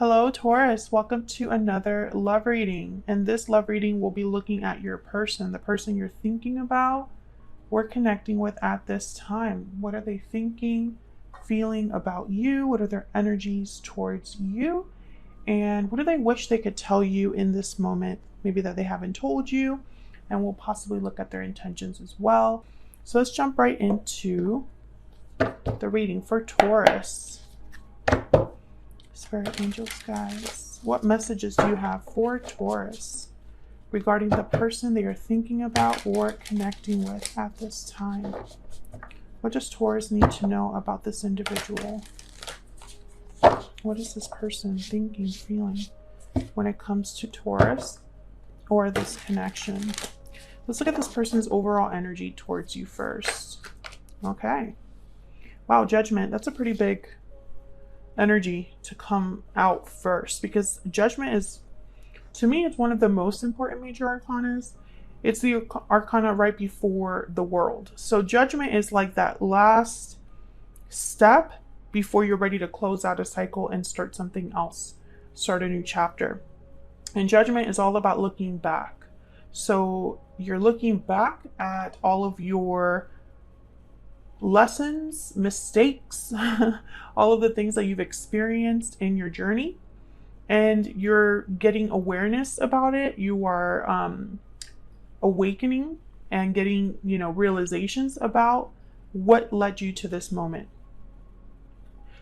Hello, Taurus. Welcome to another love reading. And this love reading will be looking at your person, the person you're thinking about or connecting with at this time. What are they thinking, feeling about you? What are their energies towards you? And what do they wish they could tell you in this moment? Maybe that they haven't told you. And we'll possibly look at their intentions as well. So let's jump right into the reading for Taurus. Spirit angels, guys, what messages do you have for Taurus regarding the person they are thinking about or connecting with at this time? What does Taurus need to know about this individual? What is this person thinking, feeling when it comes to Taurus or this connection? Let's look at this person's overall energy towards you first. Okay. Wow, Judgment. That's a pretty big energy to come out first, because Judgment is, to me, it's one of the most important major arcanas. It's the arcana right before the World. So Judgment is like that last step before you're ready to close out a cycle and start something else, start a new chapter. And Judgment is all about looking back. So you're looking back at all of your lessons, mistakes, all of the things that you've experienced in your journey, and you're getting awareness about it. You are awakening and getting, realizations about what led you to this moment.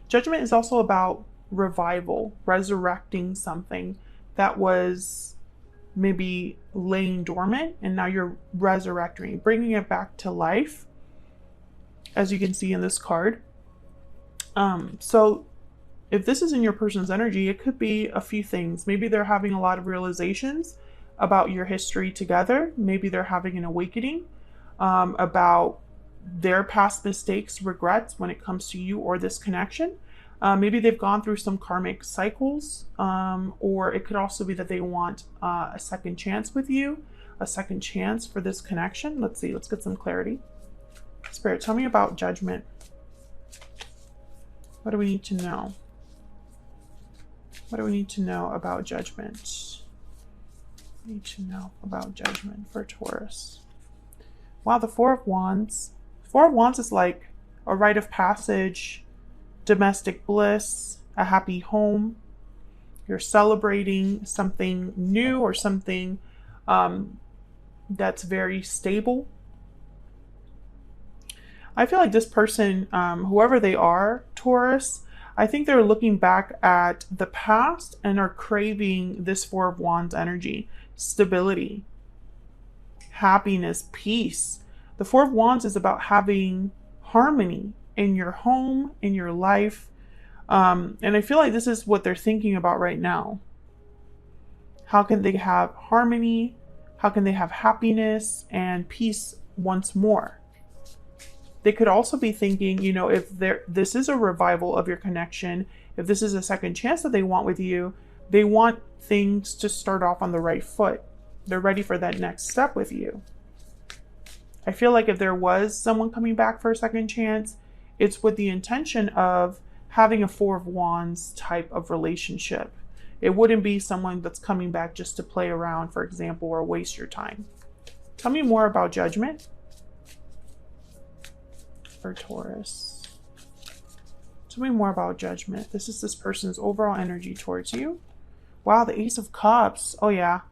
Judgment is also about revival, resurrecting something that was maybe laying dormant, and now you're resurrecting, bringing it back to life, as you can see in this card. So if this is in your person's energy, it could be a few things. Maybe they're having a lot of realizations about your history together. Maybe they're having an awakening about their past mistakes, regrets when it comes to you or this connection. Maybe they've gone through some karmic cycles, or it could also be that they want a second chance with you, a second chance for this connection. Let's see, let's get some clarity. Spirit, tell me about Judgment. What do we need to know? What do we need to know about Judgment? We need to know about Judgment for Taurus. Wow, the Four of Wands. Four of Wands is like a rite of passage, domestic bliss, a happy home. You're celebrating something new or something that's very stable. I feel like this person, whoever they are, Taurus, I think they're looking back at the past and are craving this Four of Wands energy, stability, happiness, peace. The Four of Wands is about having harmony in your home, in your life. And I feel like this is what they're thinking about right now. How can they have harmony? How can they have happiness and peace once more? They could also be thinking, if this is a revival of your connection, if this is a second chance that they want with you, they want things to start off on the right foot. They're ready for that next step with you. I feel like if there was someone coming back for a second chance, it's with the intention of having a Four of Wands type of relationship. It wouldn't be someone that's coming back just to play around, for example, or waste your time. Tell me more about Judgment for Taurus. Tell me more about Judgment. This is this person's overall energy towards you. Wow, the Ace of Cups. Oh yeah.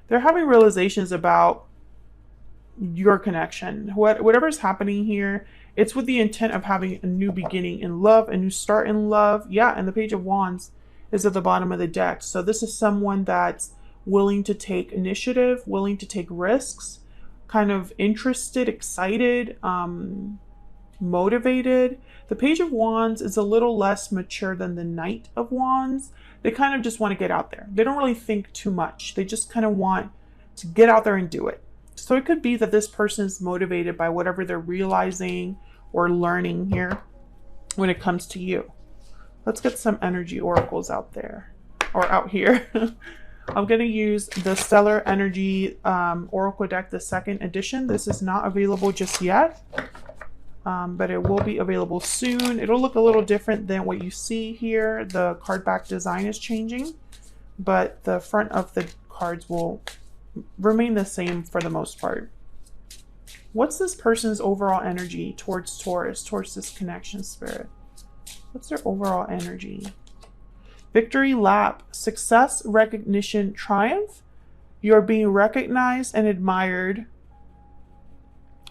They're having realizations about your connection. Whatever's happening here, it's with the intent of having a new beginning in love, a new start in love. Yeah, and the Page of Wands is at the bottom of the deck. So this is someone that's willing to take initiative, willing to take risks, kind of interested, excited, motivated. The Page of Wands is a little less mature than the Knight of Wands. They kind of just want to get out there. They don't really think too much. They just kind of want to get out there and do it. So it could be that this person is motivated by whatever they're realizing or learning here when it comes to you. Let's get some energy oracles out there, or out here. I'm going to use the Stellar Energy Oracle deck, the second edition. This is not available just yet. but it will be available soon. It'll look a little different than what you see here. The card back design is changing, but the front of the cards will remain the same for the most part. What's this person's overall energy towards Taurus, towards this connection, Spirit? What's their overall energy? Victory lap, success, recognition, triumph. You're being recognized and admired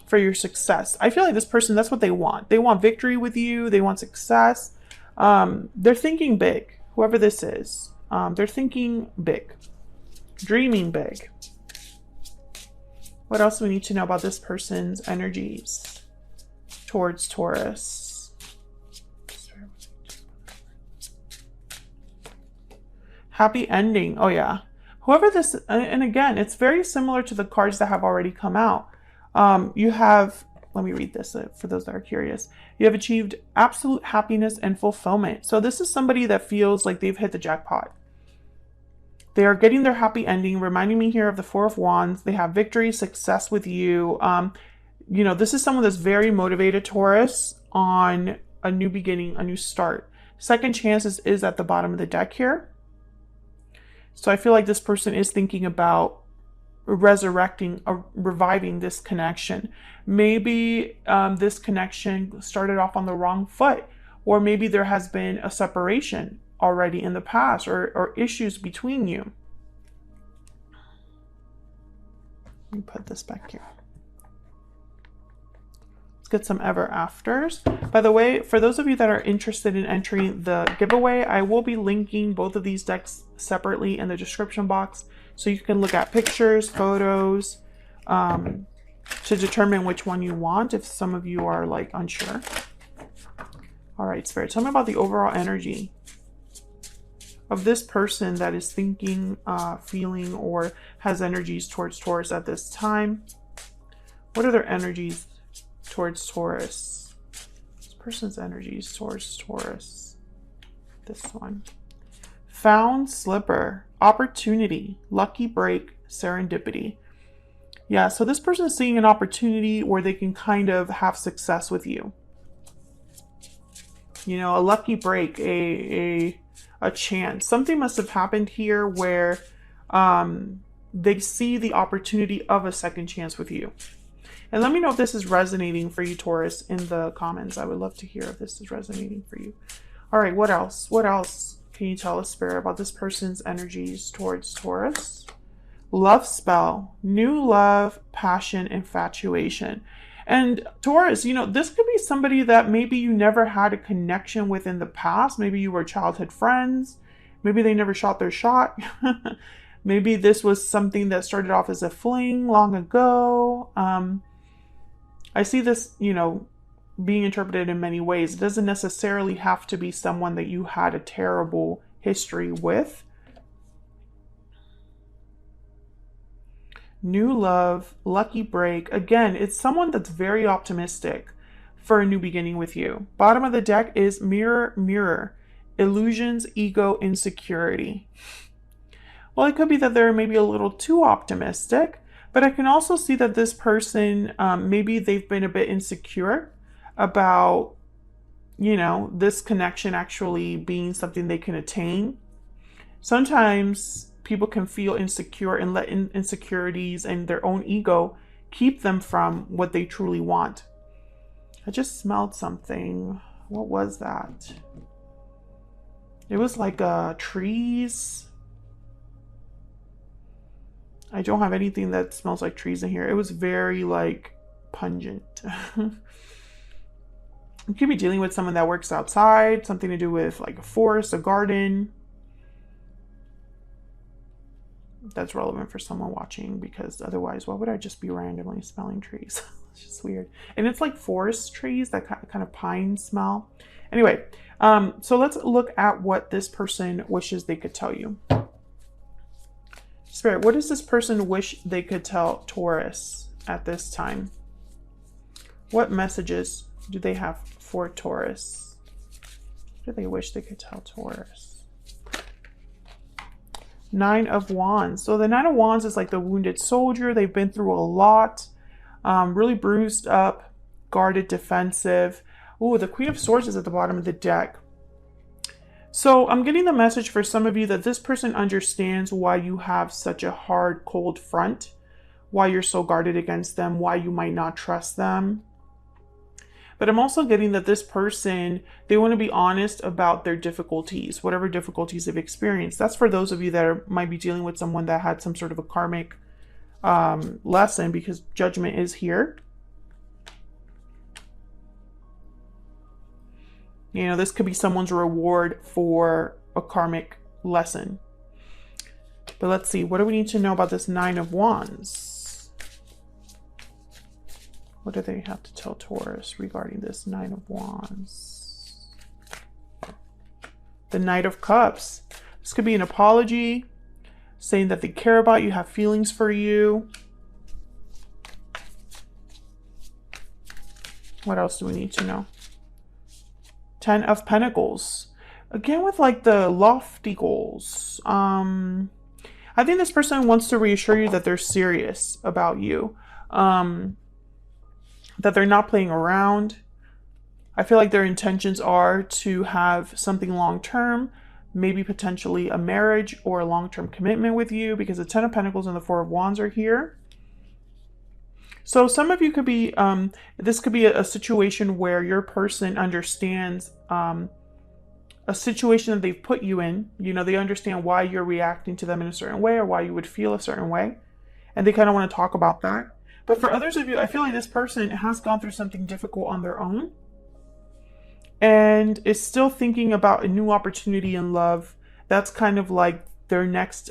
for your success. I feel like this person, that's what they want. They want victory with you. They want success. They're thinking big, whoever this is. They're thinking big, dreaming big. What else do we need to know about this person's energies towards Taurus? Happy ending. Oh yeah. Whoever this, and again, it's very similar to the cards that have already come out. You have, let me read this for those that are curious. You have achieved absolute happiness and fulfillment. So this is somebody that feels like they've hit the jackpot. They are getting their happy ending, reminding me here of the Four of Wands. They have victory, success with you. You know, this is someone that's very motivated, Taurus, on a new beginning, a new start. Second chances is at the bottom of the deck here. So I feel like this person is thinking about resurrecting or reviving this connection. Maybe this connection started off on the wrong foot, or maybe there has been a separation already in the past, or issues between you. Let me put this back here. Let's get some ever afters. By the way, for those of you that are interested in entering the giveaway, I will be linking both of these decks separately in the description box, so you can look at pictures, photos, to determine which one you want if some of you are like unsure. All right, Spirit, tell me about the overall energy of this person that is thinking, feeling, or has energies towards Taurus at this time. What are their energies towards Taurus? This person's energies towards Taurus. This one. Found slipper, opportunity, lucky break, serendipity. Yeah, so this person is seeing an opportunity where they can kind of have success with you. You know, a lucky break, a chance. Something must have happened here where they see the opportunity of a second chance with you. And let me know if this is resonating for you, Taurus, in the comments. I would love to hear if this is resonating for you. All right, what else? What else can you tell us, Spirit, about this person's energies towards Taurus? Love spell, new love, passion, infatuation. And Taurus, you know, this could be somebody that maybe you never had a connection with in the past. Maybe you were childhood friends. Maybe they never shot their shot. Maybe this was something that started off as a fling long ago. I see this, you know, being interpreted in many ways. It doesn't necessarily have to be someone that you had a terrible history with. New love, lucky break. Again, it's someone that's very optimistic for a new beginning with you. Bottom of the deck is mirror, mirror. Illusions, ego, insecurity. Well, it could be that they're maybe a little too optimistic, but I can also see that this person, maybe they've been a bit insecure about, you know, this connection actually being something they can attain. Sometimes people can feel insecure and let insecurities and their own ego keep them from what they truly want. I just smelled something. What was that? It was like trees. I don't have anything that smells like trees in here. It was very like pungent. You could be dealing with someone that works outside, something to do with like a forest, a garden. That's relevant for someone watching, because otherwise, why would I just be randomly smelling trees? It's just weird. And it's like forest trees, that kind of pine smell. Anyway, so let's look at what this person wishes they could tell you. Spirit, what does this person wish they could tell Taurus at this time? What messages do they have for Taurus? What do they wish they could tell Taurus? Nine of Wands. So the Nine of Wands is like the wounded soldier. They've been through a lot, really bruised up, guarded, defensive. Ooh, the Queen of Swords is at the bottom of the deck. So I'm getting the message for some of you that this person understands why you have such a hard, cold front, why you're so guarded against them, why you might not trust them. But I'm also getting that this person, they want to be honest about their difficulties, whatever difficulties they've experienced. That's for those of you that might be dealing with someone that had some sort of a karmic lesson, because judgment is here. You know, this could be someone's reward for a karmic lesson. But let's see, what do we need to know about this Nine of Wands? What do they have to tell Taurus regarding this Nine of Wands? The Knight of Cups. This could be an apology, saying that they care about you, have feelings for you. What else do we need to know? Ten of Pentacles. Again, with like the lofty goals. I think this person wants to reassure you that they're serious about you. That they're not playing around. I feel like their intentions are to have something long-term, maybe potentially a marriage or a long-term commitment with you, because the Ten of Pentacles and the Four of Wands are here. So some of you could be, this could be a situation where your person understands a situation that they've put you in. You know, they understand why you're reacting to them in a certain way or why you would feel a certain way. And they kind of want to talk about that. But for others of you, I feel like this person has gone through something difficult on their own and is still thinking about a new opportunity in love. That's kind of like their next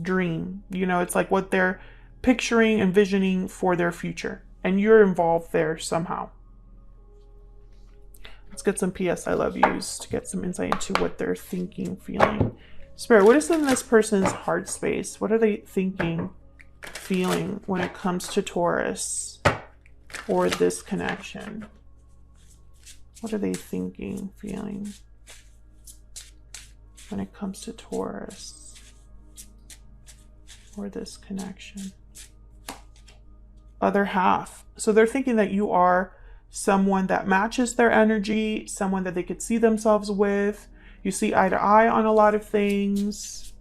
dream. You know, it's like what they're picturing, envisioning for their future. And you're involved there somehow. Let's get some PS I love yous to get some insight into what they're thinking, feeling. Spirit, what is in this person's heart space? What are they thinking, feeling when it comes to Taurus or this connection? What are they thinking, feeling when it comes to Taurus or this connection? Other half. So they're thinking that you are someone that matches their energy, someone that they could see themselves with. You see eye to eye on a lot of things.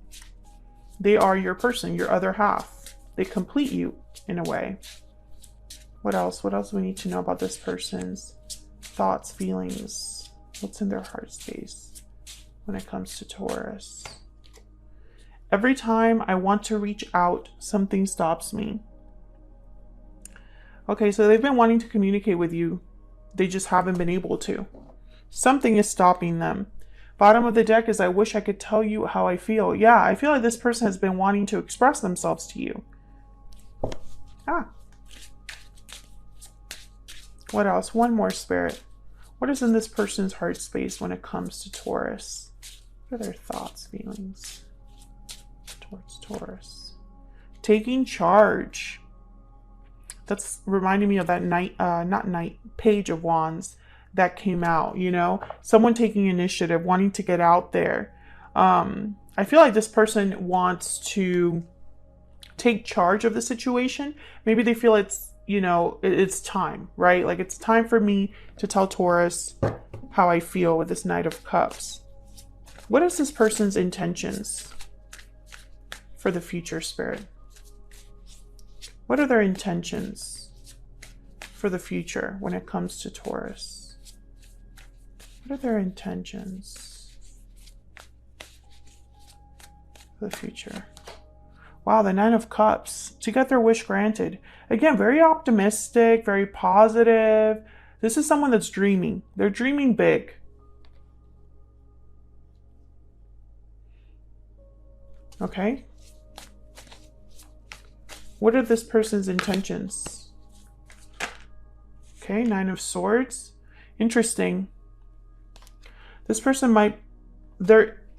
They are your person, your other half. They complete you in a way. What else? What else do we need to know about this person's thoughts, feelings? What's in their heart space when it comes to Taurus? Every time I want to reach out, something stops me. Okay, so they've been wanting to communicate with you. They just haven't been able to. Something is stopping them. Bottom of the deck is I wish I could tell you how I feel. Yeah, I feel like this person has been wanting to express themselves to you. What else? One more, Spirit. What is in this person's heart space when it comes to Taurus? What are their thoughts, feelings towards Taurus? Taking charge. That's reminding me of that Page of Wands that came out, you know, someone taking initiative, wanting to get out there. I feel like this person wants to take charge of the situation. Maybe they feel it's, you know, it's time, right? Like it's time for me to tell Taurus how I feel with this Knight of Cups. What is this person's intentions for the future, Spirit? What are their intentions for the future when it comes to Taurus? What are their intentions for the future? Wow, the Nine of Cups. To get their wish granted. Again, very optimistic, very positive. This is someone that's dreaming. They're dreaming big. Okay. What are this person's intentions? Okay, Nine of Swords. Interesting. This person might,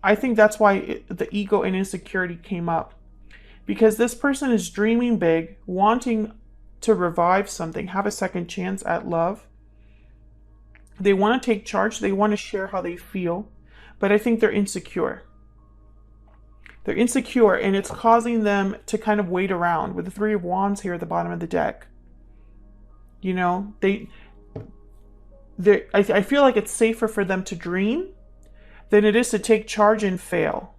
I think that's why the ego and insecurity came up. Because this person is dreaming big, wanting to revive something, have a second chance at love. They want to take charge. They want to share how they feel. But I think they're insecure. They're insecure, and it's causing them to kind of wait around with the Three of Wands here at the bottom of the deck. You know, I feel like it's safer for them to dream than it is to take charge and fail.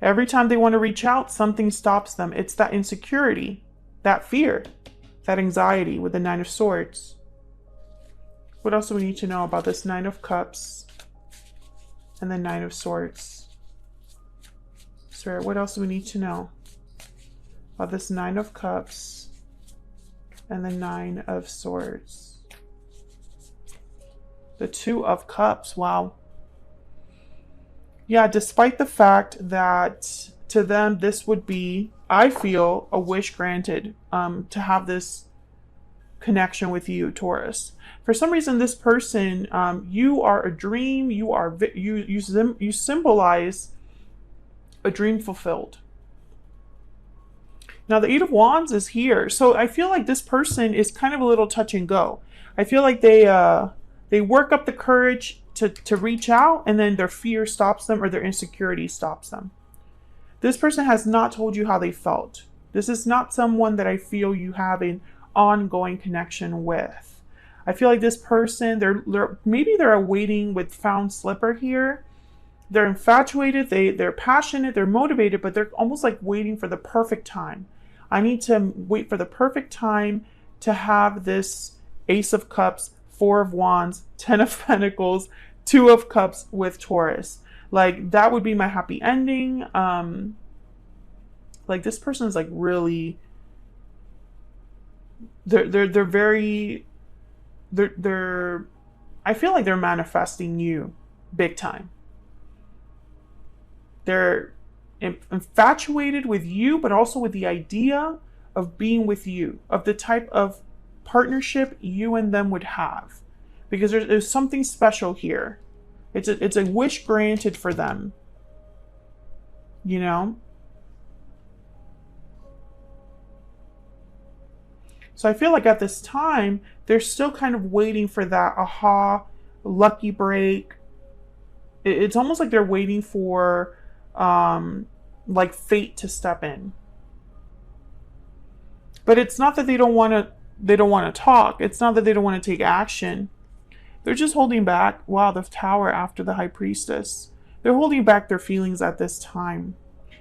Every time they want to reach out, something stops them. It's that insecurity, that fear, that anxiety with the Nine of Swords. What else do we need to know about this Nine of Cups and the Nine of Swords? Spirit, what else do we need to know about this Nine of Cups and the Nine of Swords? The Two of Cups, wow. Yeah, despite the fact that to them this would be, I feel, a wish granted to have this connection with you, Taurus. For some reason, this person, you are a dream. You symbolize a dream fulfilled. Now, the Eight of Wands is here, so I feel like this person is kind of a little touch and go. I feel like they work up the courage to reach out, and then their fear stops them or their insecurity stops them. This person has not told you how they felt. This is not someone that I feel you have an ongoing connection with. I feel like this person, maybe they're awaiting with found slipper here. They're infatuated, they're passionate, they're motivated, but they're almost like waiting for the perfect time. I need to wait for the perfect time to have this Ace of Cups, Four of Wands, Ten of Pentacles, Two of Cups with Taurus. Like, that would be my happy ending. Like, this person is like really, they're very, I feel like they're manifesting you big time. They're infatuated with you, but also with the idea of being with you, of the type of partnership you and them would have, because there's something special here. It's a wish granted for them, you know. So I feel like at this time they're still kind of waiting for that aha, lucky break. It's almost like they're waiting for like fate to step in. But it's not that they don't want to talk. It's not that they don't want to take action. They're just holding back. Wow, the Tower after the High Priestess. They're holding back their feelings at this time.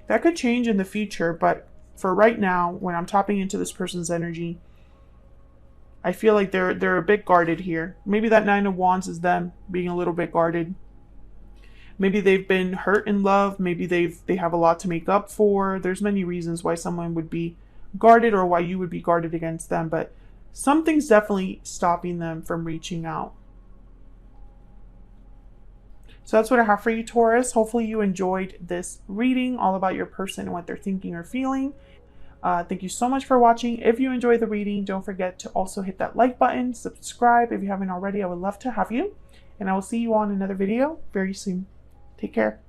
That could change in the future, but for right now, when I'm tapping into this person's energy, I feel like they're a bit guarded here. Maybe that Nine of Wands is them being a little bit guarded. Maybe they've been hurt in love. Maybe they have a lot to make up for. There's many reasons why someone would be guarded or why you would be guarded against them, but something's definitely stopping them from reaching out. So that's what I have for you, Taurus. Hopefully you enjoyed this reading all about your person and what they're thinking or feeling. Thank you so much for watching. If you enjoyed the reading, don't forget to also hit that like button, subscribe if you haven't already. I would love to have you. And I will see you on another video very soon. Take care.